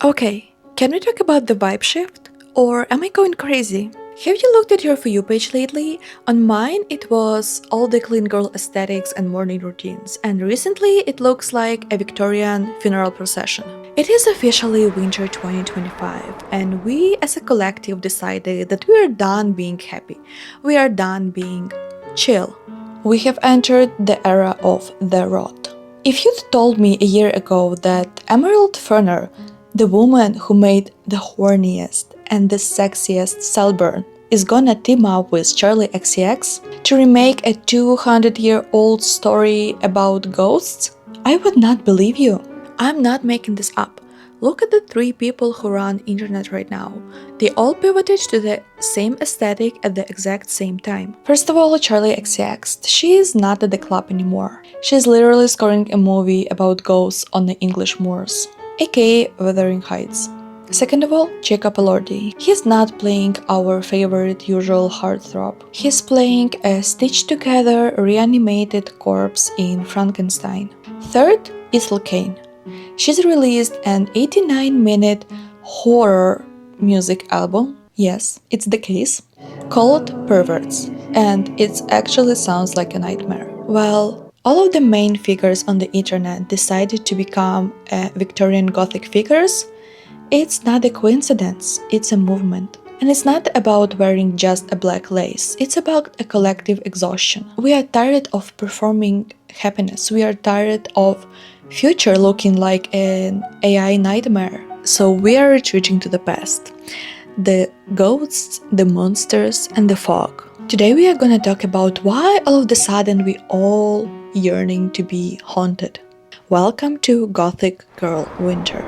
Okay, can we talk about the vibe shift? Or am I going crazy? Have you looked at your For You page lately? On mine, it was all the clean girl aesthetics and morning routines, and recently it looks like a Victorian funeral procession. It is officially winter 2025, and we as a collective decided that we are done being happy. We are done being chill. We have entered the era of the rot. If you'd told me a year ago that Emerald Fennell, the woman who made the horniest and the sexiest Selburn, is gonna team up with Charli XCX to remake a 200-year-old story about ghosts, I would not believe you. I'm not making this up. Look at the three people who run internet right now. They all pivoted to the same aesthetic at the exact same time. First of all, Charli XCX. She is not at the club anymore. She's literally scoring a movie about ghosts on the English moors, aka Wuthering Heights. Second of all, Jacob Elordi. He's not playing our favorite usual heartthrob. He's playing a stitched-together reanimated corpse in Frankenstein. Third, Ethel Cain. She's released an 89-minute horror music album, yes, it's the case, called Perverts, and it actually sounds like a nightmare. Well, all of the main figures on the internet decided to become Victorian Gothic figures. It's not a coincidence, it's a movement. And it's not about wearing just a black lace, it's about a collective exhaustion. We are tired of performing happiness, we are tired of future looking like an AI nightmare. So we are retreating to the past. The ghosts, the monsters, and the fog. Today we are gonna talk about why all of a sudden we all yearning to be haunted. Welcome to Gothic Girl Winter.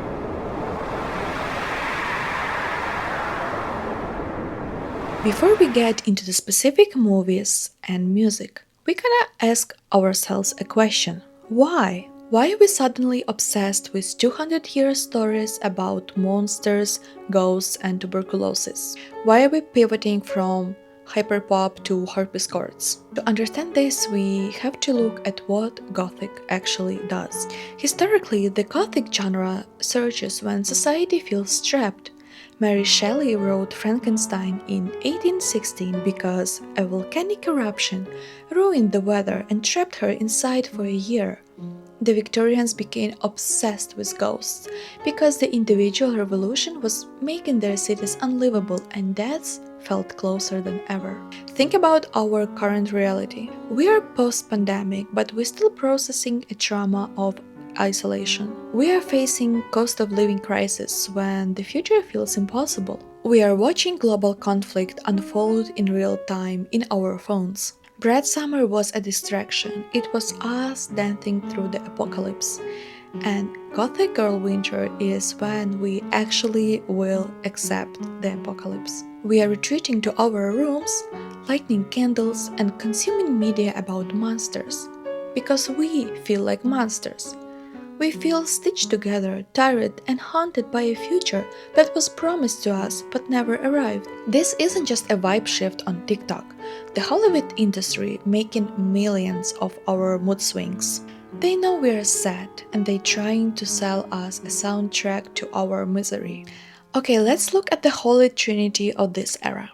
Before we get into the specific movies and music, we gotta ask ourselves a question. Why? Why are we suddenly obsessed with 200-year stories about monsters, ghosts, and tuberculosis? Why are we pivoting from hyperpop to harpsichords? To understand this, we have to look at what Gothic actually does. Historically, the Gothic genre surges when society feels trapped. Mary Shelley wrote Frankenstein in 1816 because a volcanic eruption ruined the weather and trapped her inside for a year. The Victorians became obsessed with ghosts because the individual revolution was making their cities unlivable and deaths felt closer than ever. Think about our current reality. We are post-pandemic, but we're still processing a trauma of isolation. We are facing cost of living crisis when the future feels impossible. We are watching global conflict unfold in real time in our phones. Brad Summer was a distraction. It was us dancing through the apocalypse. And Gothic Girl Winter is when we actually will accept the apocalypse. We are retreating to our rooms, lighting candles and consuming media about monsters. Because we feel like monsters. We feel stitched together, tired, and haunted by a future that was promised to us but never arrived. This isn't just a vibe shift on TikTok, the Hollywood industry making millions of our mood swings. They know we're sad and they're trying to sell us a soundtrack to our misery. Okay, let's look at the holy trinity of this era.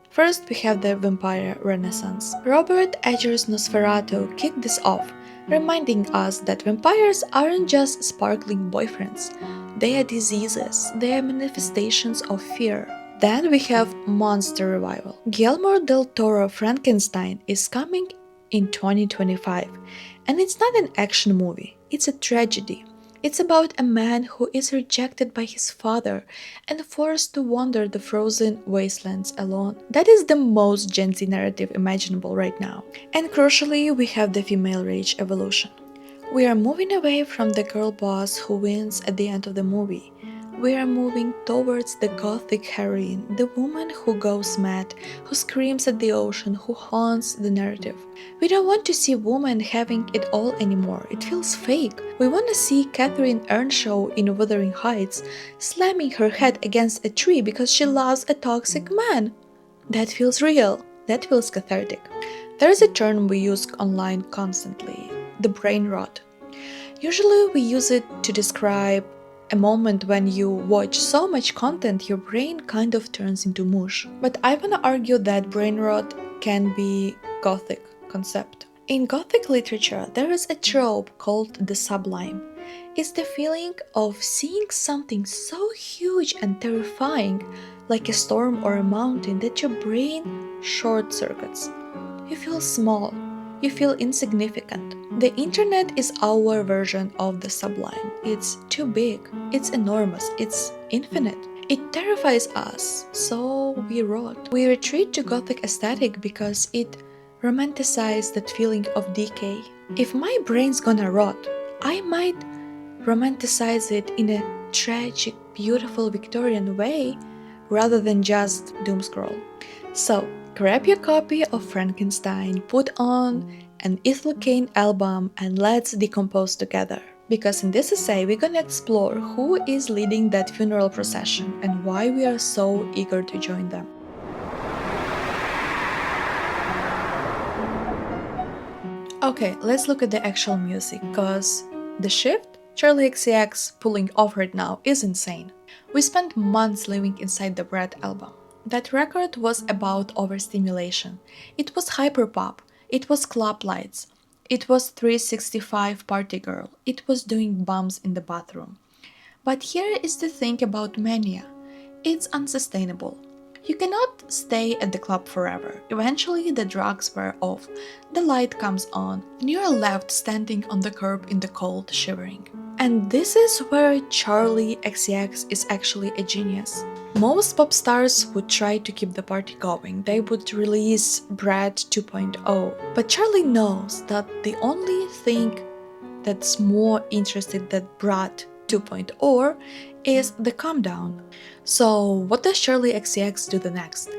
First, we have the vampire renaissance. Robert Eggers' Nosferatu kicked this off, reminding us that vampires aren't just sparkling boyfriends, they are diseases, they are manifestations of fear. Then we have monster revival. Guillermo del Toro Frankenstein is coming in 2025, and it's not an action movie, it's a tragedy. It's about a man who is rejected by his father and forced to wander the frozen wastelands alone. That is the most Gen Z narrative imaginable right now. And crucially, we have the female rage evolution. We are moving away from the girl boss who wins at the end of the movie. We are moving towards the gothic heroine, the woman who goes mad, who screams at the ocean, who haunts the narrative. We don't want to see women having it all anymore, it feels fake. We want to see Catherine Earnshaw in Wuthering Heights slamming her head against a tree because she loves a toxic man. That feels real, that feels cathartic. There is a term we use online constantly, the brain rot. Usually we use it to describe a moment when you watch so much content, your brain kind of turns into mush. But I wanna argue that brain rot can be Gothic concept. In Gothic literature, there is a trope called the sublime. It's the feeling of seeing something so huge and terrifying, like a storm or a mountain, that your brain short circuits. You feel small, you feel insignificant. The internet is our version of the sublime. It's too big, it's enormous, it's infinite. It terrifies us, so we rot. We retreat to Gothic aesthetic because it romanticizes that feeling of decay. If my brain's gonna rot, I might romanticize it in a tragic, beautiful Victorian way rather than just doomscroll. So, grab your copy of Frankenstein, put on an Ethel Cain album, and let's decompose together. Because in this essay, we're gonna explore who is leading that funeral procession and why we are so eager to join them. Okay, let's look at the actual music, cause the shift Charli XCX pulling off right now is insane. We spent months living inside the Brad album. That record was about overstimulation. It was hyperpop, it was club lights, it was 365 party girl, it was doing bumps in the bathroom. But here is the thing about mania. It's unsustainable. You cannot stay at the club forever. Eventually the drugs wear off, the light comes on, and you are left standing on the curb in the cold, shivering. And this is where Charli XCX is actually a genius. Most pop stars would try to keep the party going. They would release Brad 2.0. But Charli knows that the only thing that's more interested than Brad 2.0 is the calm down. So what does Charli XCX do the next?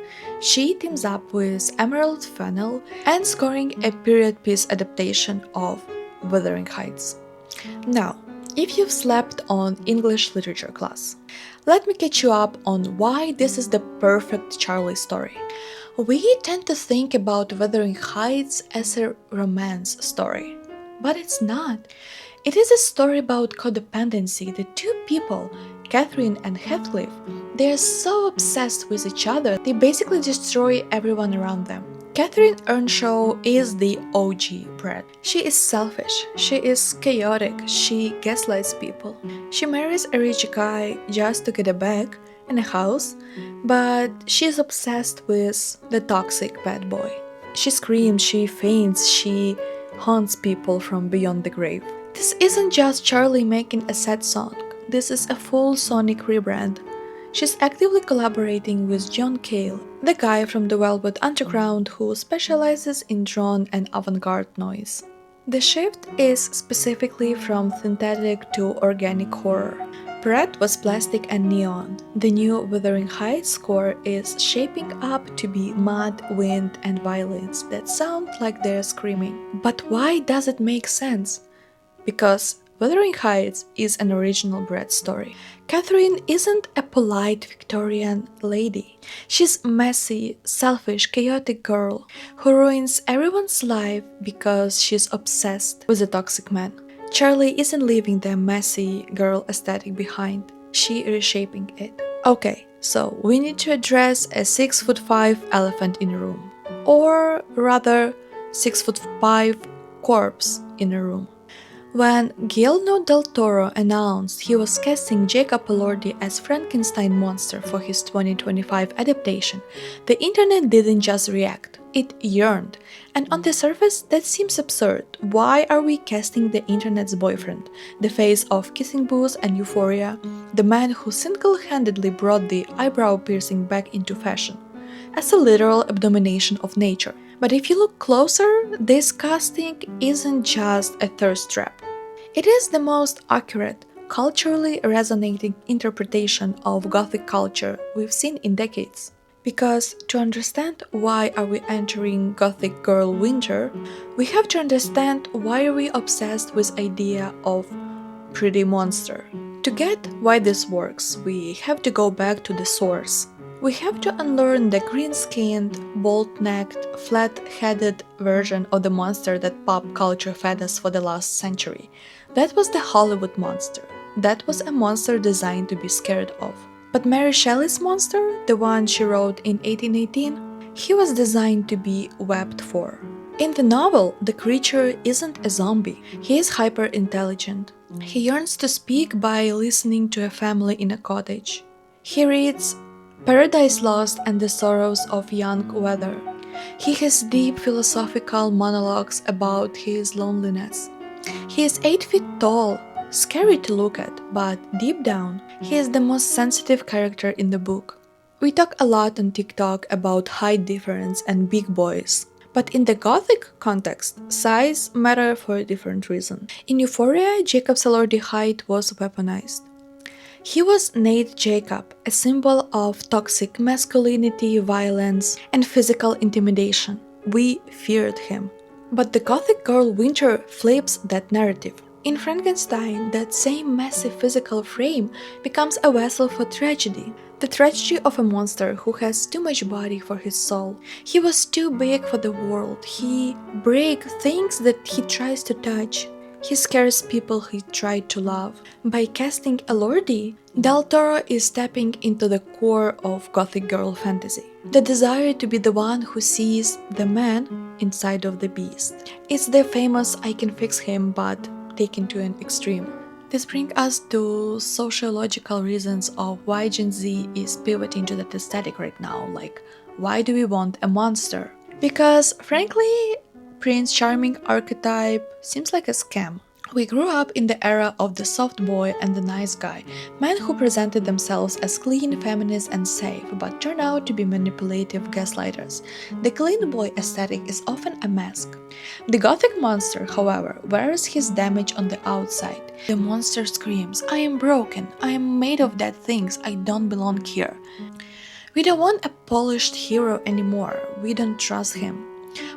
She teams up with Emerald Fennell and scoring a period piece adaptation of Wuthering Heights. Now, if you've slept on English literature class, let me catch you up on why this is the perfect Charli story. We tend to think about Wuthering Heights as a romance story, but it's not. It is a story about codependency. The two people, Catherine and Heathcliff, they are so obsessed with each other, they basically destroy everyone around them. Catherine Earnshaw is the OG Brad. She is selfish, she is chaotic, she gaslights people. She marries a rich guy just to get a bag and a house, but she is obsessed with the toxic bad boy. She screams, she faints, she haunts people from beyond the grave. This isn't just Charli making a sad song, this is a full sonic rebrand. She's actively collaborating with John Cale, the guy from the Velvet Underground who specializes in drone and avant-garde noise. The shift is specifically from synthetic to organic horror. Brad was plastic and neon. The new Wuthering Heights score is shaping up to be mud, wind, and violins that sound like they're screaming. But why does it make sense? Because Wuthering Heights is an original Brad story. Catherine isn't a polite Victorian lady. She's a messy, selfish, chaotic girl who ruins everyone's life because she's obsessed with a toxic man. Charli isn't leaving the messy girl aesthetic behind. She's reshaping it. Okay, so we need to address a 6'5" elephant in a room. Or rather, 6'5" corpse in a room. When Guillermo del Toro announced he was casting Jacob Elordi as Frankenstein monster for his 2025 adaptation, the internet didn't just react, it yearned. And on the surface, that seems absurd. Why are we casting the internet's boyfriend, the face of Kissing Booth and Euphoria, the man who single-handedly brought the eyebrow piercing back into fashion, as a literal abomination of nature? But if you look closer, this casting isn't just a thirst trap. It is the most accurate, culturally resonating interpretation of Gothic culture we've seen in decades. Because to understand why are we entering Gothic Girl Winter, we have to understand why are we obsessed with idea of pretty monster. To get why this works, we have to go back to the source. We have to unlearn the green-skinned, bold-necked, flat-headed version of the monster that pop culture fed us for the last century. That was the Hollywood monster. that was a monster designed to be scared of. But Mary Shelley's monster, the one she wrote in 1818, he was designed to be wept for. In the novel, the creature isn't a zombie. He is hyper-intelligent. He yearns to speak by listening to a family in a cottage. He reads Paradise Lost and the Sorrows of Young Weather. He has deep philosophical monologues about his loneliness. He is 8 feet tall, scary to look at, but deep down, he is the most sensitive character in the book. We talk a lot on TikTok about height difference and big boys. But in the Gothic context, size matter for a different reason. In Euphoria, Jacob's Elordi height was weaponized. He was Nate Jacob, a symbol of toxic masculinity, violence, and physical intimidation. We feared him. But the Gothic Girl Winter flips that narrative. In Frankenstein, that same massive physical frame becomes a vessel for tragedy. The tragedy of a monster who has too much body for his soul. He was too big for the world. He breaks things that he tries to touch. He scares people he tried to love. By casting Elordi, Del Toro is stepping into the core of Gothic girl fantasy. The desire to be the one who sees the man inside of the beast. It's the famous I can fix him but taken to an extreme. This brings us to sociological reasons of why Gen Z is pivoting to that aesthetic right now, like why do we want a monster? Because frankly, Prince Charming archetype seems like a scam. We grew up in the era of the soft boy and the nice guy, men who presented themselves as clean, feminist, and safe, but turned out to be manipulative gaslighters. The clean boy aesthetic is often a mask. The gothic monster, however, wears his damage on the outside. The monster screams, "I am broken, I am made of dead things, I don't belong here." We don't want a polished hero anymore, we don't trust him.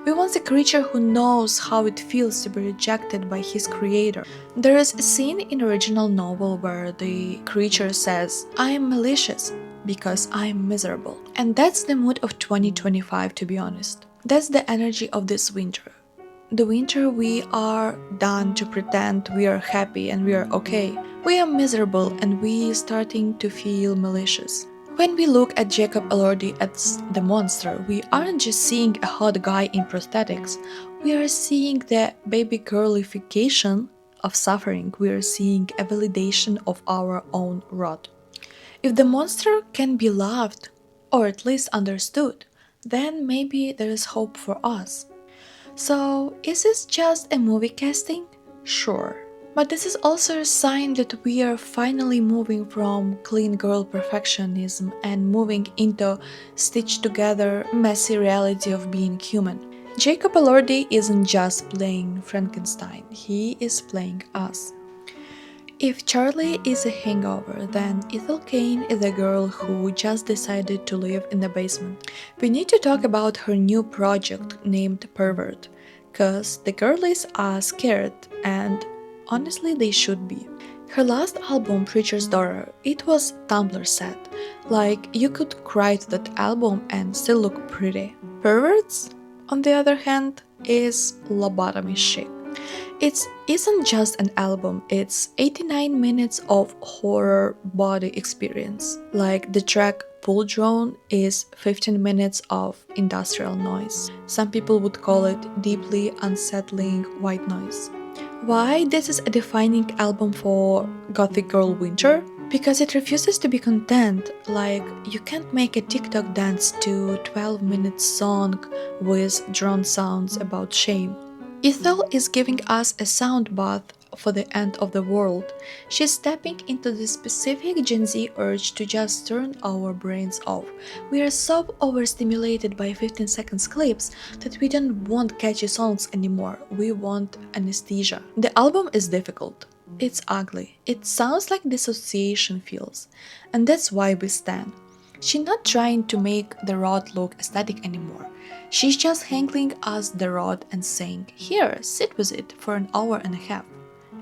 We want a creature who knows how it feels to be rejected by his creator. There is a scene in original novel where the creature says, "I am malicious because I am miserable." And that's the mood of 2025, to be honest. That's the energy of this winter. The winter we are done to pretend we are happy and we are okay. We are miserable and we starting to feel malicious. When we look at Jacob Elordi as the monster, we aren't just seeing a hot guy in prosthetics, we are seeing the baby girlification of suffering, we are seeing a validation of our own rot. If the monster can be loved, or at least understood, then maybe there is hope for us. So, is this just a movie casting? Sure. But this is also a sign that we are finally moving from clean girl perfectionism and moving into stitched together messy reality of being human. Jacob Elordi isn't just playing Frankenstein, he is playing us. If Charli is a hangover, then Ethel Cain is a girl who just decided to live in the basement. We need to talk about her new project named Pervert, cause the girlies are scared and honestly, they should be. Her last album, Preacher's Daughter, it was Tumblr set. Like, you could cry to that album and still look pretty. Perverts, on the other hand, is lobotomy shit. It isn't just an album, it's 89 minutes of horror body experience. Like, the track Pull Drone is 15 minutes of industrial noise. Some people would call it deeply unsettling white noise. Why this is a defining album for Gothic Girl Winter? Because it refuses to be content, like you can't make a TikTok dance to 12-minute song with drone sounds about shame. Ethel is giving us a sound bath for the end of the world. She's stepping into the specific Gen Z urge to just turn our brains off. We are so overstimulated by 15 seconds clips that we don't want catchy songs anymore, we want anesthesia. The album is difficult. It's ugly. It sounds like dissociation feels. And that's why we stand. She's not trying to make the rod look aesthetic anymore. She's just handling us the rod and saying, "Here, sit with it for an hour and a half."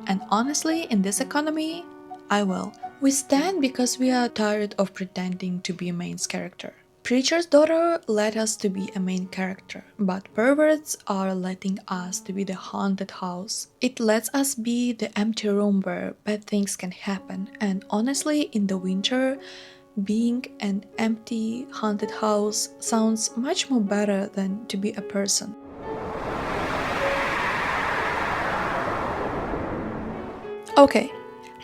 And honestly, in this economy, I will. We stand because we are tired of pretending to be a main character. Preacher's Daughter led us to be a main character, but Perverts are letting us to be the haunted house. It lets us be the empty room where bad things can happen, and honestly, in the winter, being an empty haunted house sounds much more better than to be a person. Okay,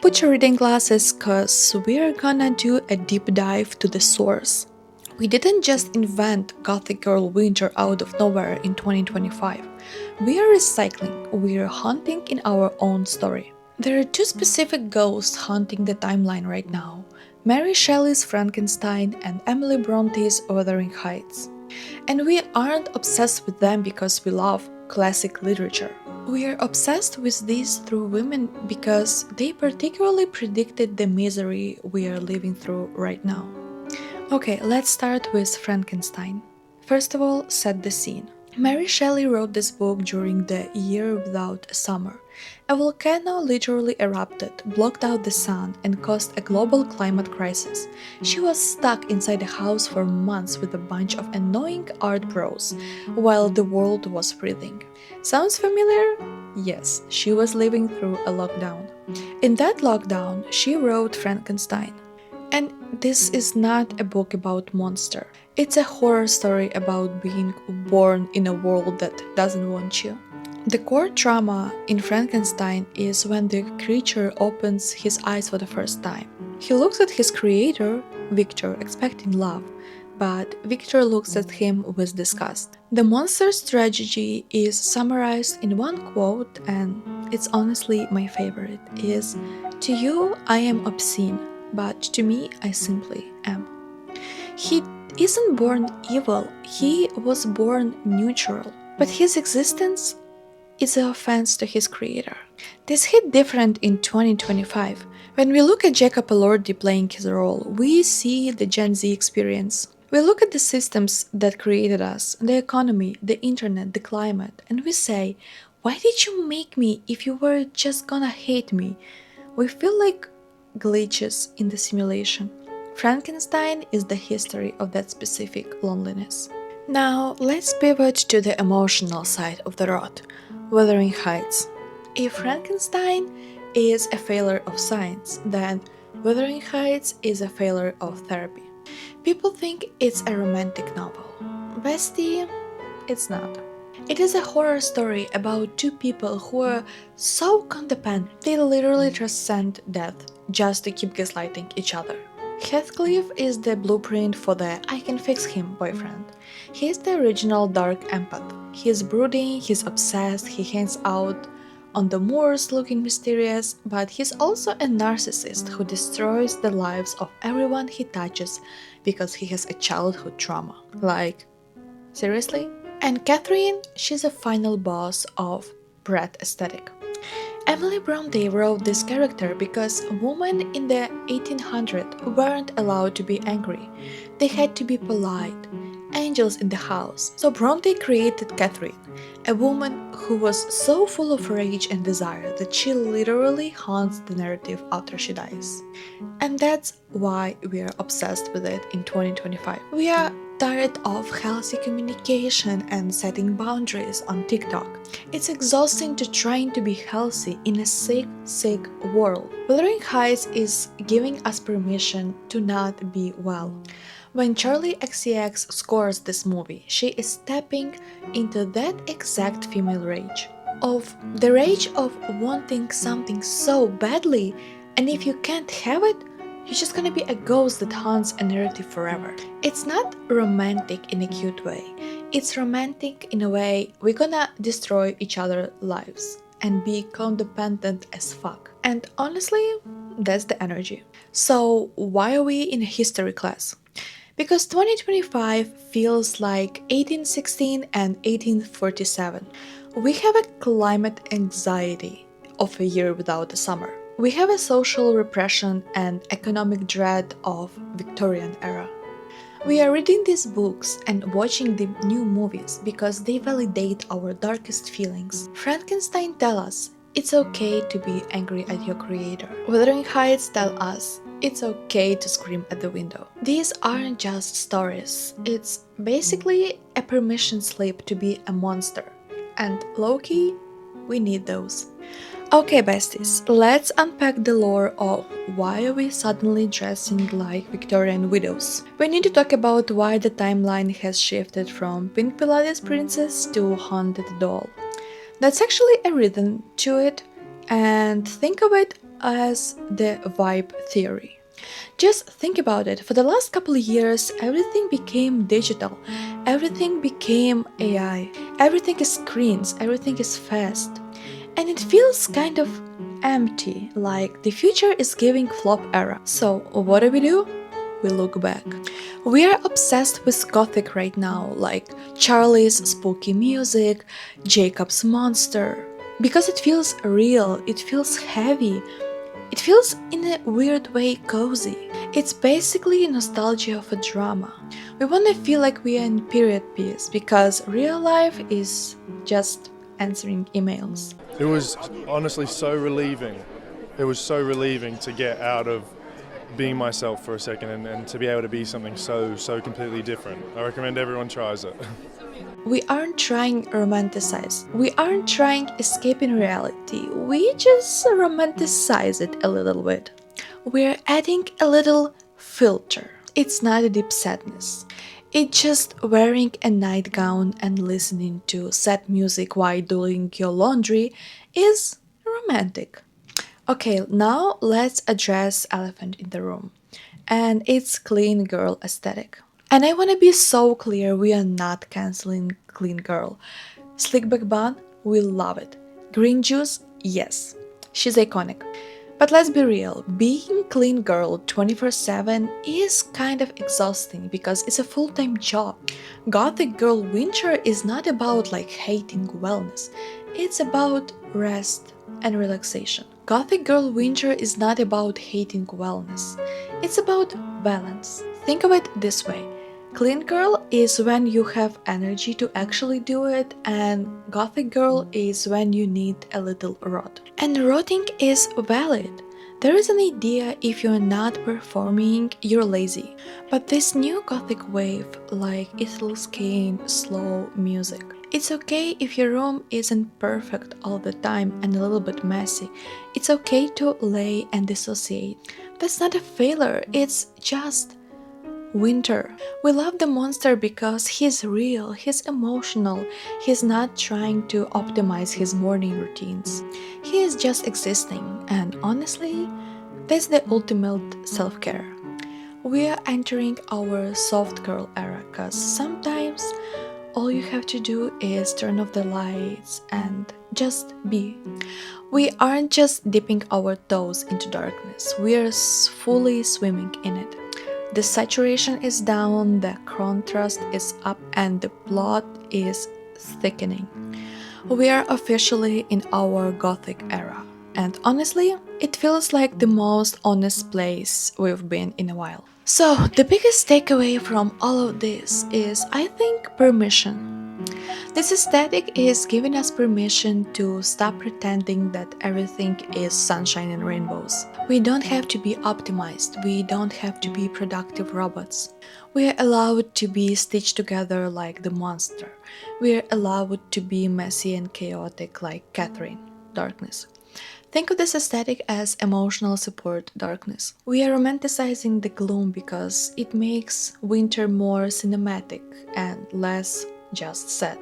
put your reading glasses cause we're gonna do a deep dive to the source. We didn't just invent Gothic Girl Winter out of nowhere in 2025. We are recycling, we are haunting in our own story. There are two specific ghosts haunting the timeline right now: Mary Shelley's Frankenstein and Emily Bronte's Wuthering Heights. And we aren't obsessed with them because we love classic literature. We are obsessed with these through women because they particularly predicted the misery we are living through right now. Okay, let's start with Frankenstein. First of all, set the scene. Mary Shelley wrote this book during the year without a summer. A volcano literally erupted, blocked out the sun, and caused a global climate crisis. She was stuck inside a house for months with a bunch of annoying art bros, while the world was freezing. Sounds familiar? Yes, she was living through a lockdown. In that lockdown, she wrote Frankenstein. And this is not a book about monster. It's a horror story about being born in a world that doesn't want you. The core trauma in Frankenstein is when the creature opens his eyes for the first time. He looks at his creator, Victor, expecting love, but Victor looks at him with disgust. The monster's tragedy is summarized in one quote, and it's honestly my favorite, is, "To you I am obscene, but to me I simply am." He isn't born evil, he was born neutral, but his existence is an offense to his creator. This hit different in 2025. When we look at Jacob Elordi playing his role, we see the Gen Z experience. We look at the systems that created us, the economy, the internet, the climate, and we say, why did you make me if you were just gonna hate me? We feel like glitches in the simulation. Frankenstein is the history of that specific loneliness. Now, let's pivot to the emotional side of the rot, Wuthering Heights. If Frankenstein is a failure of science, then Wuthering Heights is a failure of therapy. People think it's a romantic novel. Bestie, it's not. It is a horror story about two people who are so codependent they literally transcend death just to keep gaslighting each other. Heathcliff is the blueprint for the "I can fix him" boyfriend. He is the original dark empath. He is brooding, he's obsessed, he hangs out on the moors looking mysterious, but he's also a narcissist who destroys the lives of everyone he touches because he has a childhood trauma. Like, seriously? And Catherine, she's a final boss of Brat aesthetic. Emily Bronte wrote this character because women in the 1800s weren't allowed to be angry. They had to be polite, angels in the house. So Bronte created Catherine, a woman who was so full of rage and desire that she literally haunts the narrative after she dies. And that's why we are obsessed with it in 2025. We are tired of healthy communication and setting boundaries on TikTok. It's exhausting to trying to be healthy in a sick world. Wuthering Heights is giving us permission to not be well. When Charli XCX scores this movie, she is stepping into that exact female rage. Of the rage of wanting something so badly, and if you can't have it, you're just gonna be a ghost that haunts a narrative forever. It's not romantic in a cute way. It's romantic in a way we're gonna destroy each other's lives and be codependent as fuck. And honestly, that's the energy. So why are we in a history class? Because 2025 feels like 1816 and 1847. We have a climate anxiety of a year without a summer. We have a social repression and economic dread of Victorian era. We are reading these books and watching the new movies because they validate our darkest feelings. Frankenstein tells us it's okay to be angry at your creator. Wuthering Heights tell us It's okay to scream at the window. These aren't just stories, it's basically a permission slip to be a monster. And low-key, we need those. Okay, besties, let's unpack the lore of why are we suddenly dressing like Victorian widows. We need to talk about why the timeline has shifted from Pink Pilates Princess to Haunted Doll. That's actually a rhythm to it, and think of it as the vibe theory. Just think about it, for the last couple of years, everything became digital, everything became AI, everything is screens, everything is fast. And it feels kind of empty, like the future is giving flop era. So, what do? We look back. We are obsessed with Gothic right now, like Charlie's spooky music, Jacob's monster. Because it feels real, it feels heavy, it feels in a weird way cozy. It's basically nostalgia of a drama. We want to feel like we are in period piece because real life is just answering emails. It was honestly so relieving. It was so relieving to get out of being myself for a second and to be able to be something so completely different. I recommend everyone tries it. We aren't trying romanticize. We aren't trying escaping reality. We just romanticize it a little bit. We're adding a little filter. It's not a deep sadness. It's just wearing a nightgown and listening to sad music while doing your laundry is romantic. Okay, now let's address elephant in the room. And it's clean girl aesthetic. And I want to be so clear, we are not canceling clean girl. Slick back bun, we love it. Green juice, yes. She's iconic. But let's be real, being clean girl 24/7 is kind of exhausting because it's a full-time job. Gothic Girl Winter is not about like hating wellness. It's about rest and relaxation. Gothic Girl Winter is not about hating wellness. It's about balance. Think of it this way. Clean girl is when you have energy to actually do it, and Gothic girl is when you need a little rot. And rotting is valid. There is an idea if you're not performing, you're lazy. But this new Gothic wave, like Ethel Cain slow music, it's okay if your room isn't perfect all the time and a little bit messy. It's okay to lay and dissociate. That's not a failure, it's just Winter. We love the monster because he's real, he's emotional, he's not trying to optimize his morning routines. He is just existing, and honestly, that's the ultimate self-care. We are entering our soft girl era because sometimes all you have to do is turn off the lights and just be. We aren't just dipping our toes into darkness, we are fully swimming in it. The saturation is down, the contrast is up, and the plot is thickening. We are officially in our Gothic era, and honestly, it feels like the most honest place we've been in a while. So, the biggest takeaway from all of this is, I think, permission. This aesthetic is giving us permission to stop pretending that everything is sunshine and rainbows. We don't have to be optimized, we don't have to be productive robots. We are allowed to be stitched together like the monster. We are allowed to be messy and chaotic like Catherine, darkness. Think of this aesthetic as emotional support darkness. We are romanticizing the gloom because it makes winter more cinematic and less just sad.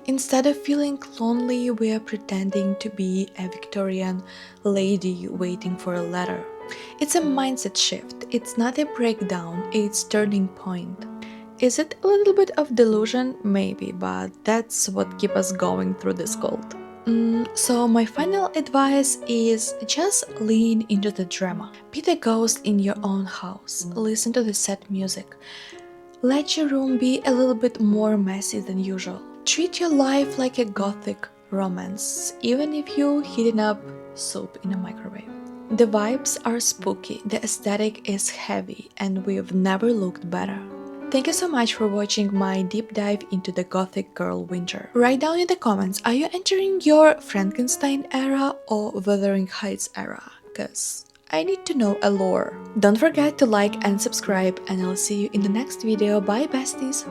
Instead of feeling lonely, we are pretending to be a Victorian lady waiting for a letter. It's a mindset shift. It's not a breakdown, it's turning point. Is it a little bit of delusion? Maybe, but that's what keeps us going through this cold. So my final advice is just lean into the drama. Be the ghost in your own house. Listen to the sad music. Let your room be a little bit more messy than usual. Treat your life like a Gothic romance, even if you're heating up soup in a microwave. The vibes are spooky, the aesthetic is heavy, and we've never looked better. Thank you so much for watching my deep dive into the Gothic Girl Winter. Write down in the comments, are you entering your Frankenstein era or Wuthering Heights era? Cause I need to know a lore. Don't forget to like and subscribe, and I'll see you in the next video. Bye besties!